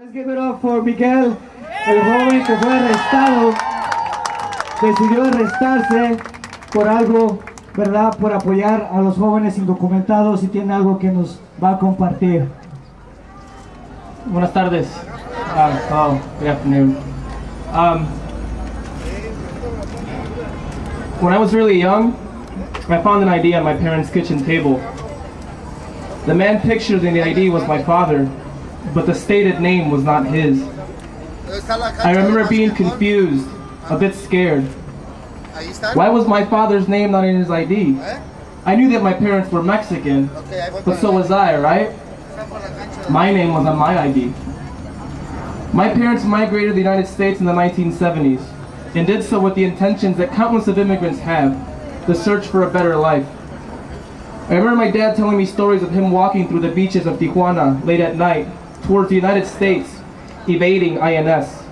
Let's give it up for Miguel, el joven que fue arrestado, decidió arrestarse por algo, ¿verdad? Por apoyar a los jóvenes indocumentados y tiene algo que nos va a compartir. Buenas tardes. Good afternoon. When I was really young, I found an ID on my parents' kitchen table. The man pictured in the ID was my father, but the stated name was not his. I remember being confused, a bit scared. Why was my father's name not in his ID? I knew that my parents were Mexican, but so was I, right? My name was on my ID. My parents migrated to the United States in the 1970s, and did so with the intentions that countless of immigrants have, the search for a better life. I remember my dad telling me stories of him walking through the beaches of Tijuana late at night towards the United States, evading INS.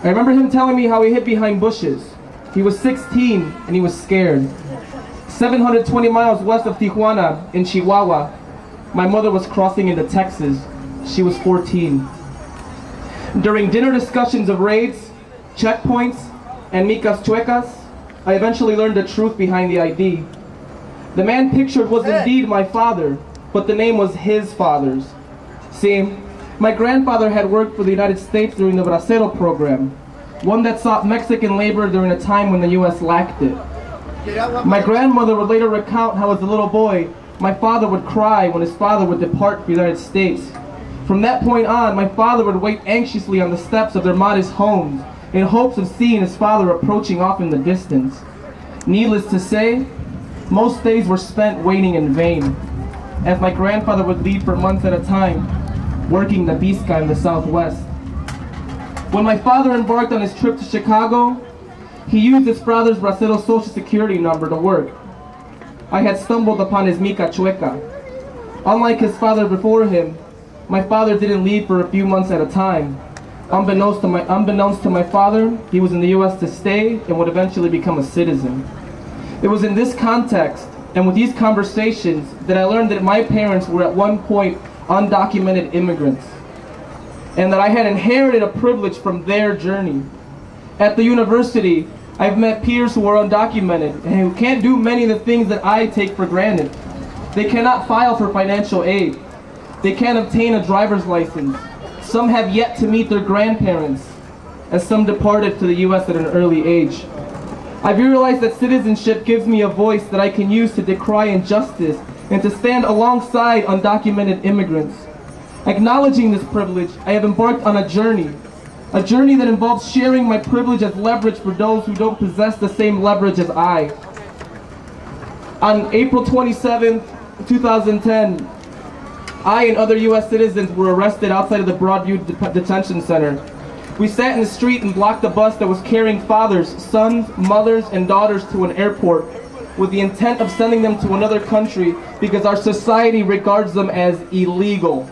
I remember him telling me how he hid behind bushes. He was 16 and he was scared. 720 miles west of Tijuana in Chihuahua, my mother was crossing into Texas. She was 14. During dinner discussions of raids, checkpoints, and micas chuecas, I eventually learned the truth behind the ID. The man pictured was indeed my father, but the name was his father's. See, my grandfather had worked for the United States during the Bracero program, one that sought Mexican labor during a time when the U.S. lacked it. My grandmother would later recount how as a little boy, my father would cry when his father would depart for the United States. From that point on, my father would wait anxiously on the steps of their modest homes in hopes of seeing his father approaching off in the distance. Needless to say, most days were spent waiting in vain, as my grandfather would leave for months at a time, working the Pisca in the Southwest. When my father embarked on his trip to Chicago, he used his father's Bracero social security number to work. I had stumbled upon his mica chueca. Unlike his father before him, my father didn't leave for a few months at a time. Unbeknownst to my father, he was in the U.S. to stay and would eventually become a citizen. It was in this context and with these conversations that I learned that my parents were at one point undocumented immigrants, and that I had inherited a privilege from their journey. At the university, I've met peers who are undocumented and who can't do many of the things that I take for granted. They cannot file for financial aid. They can't obtain a driver's license. Some have yet to meet their grandparents, as some departed to the U.S. at an early age. I've realized that citizenship gives me a voice that I can use to decry injustice and to stand alongside undocumented immigrants. Acknowledging this privilege, I have embarked on a journey that involves sharing my privilege as leverage for those who don't possess the same leverage as I. On April 27, 2010, I and other U.S. citizens were arrested outside of the Broadview Detention Center. We sat in the street and blocked the bus that was carrying fathers, sons, mothers, and daughters to an airport with the intent of sending them to another country because our society regards them as illegal.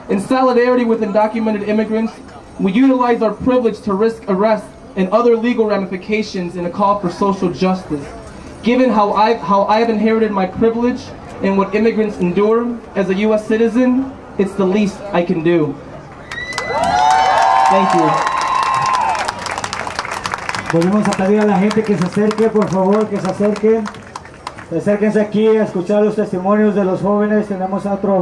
In solidarity with undocumented immigrants, we utilize our privilege to risk arrest and other legal ramifications in a call for social justice. Given how I've inherited my privilege and what immigrants endure as a U.S. citizen, it's the least I can do. Thank you. Volvemos a pedir a la gente que se acerque, por favor, que se acerquen. Acérquense aquí a escuchar los testimonios de los jóvenes. Tenemos a otro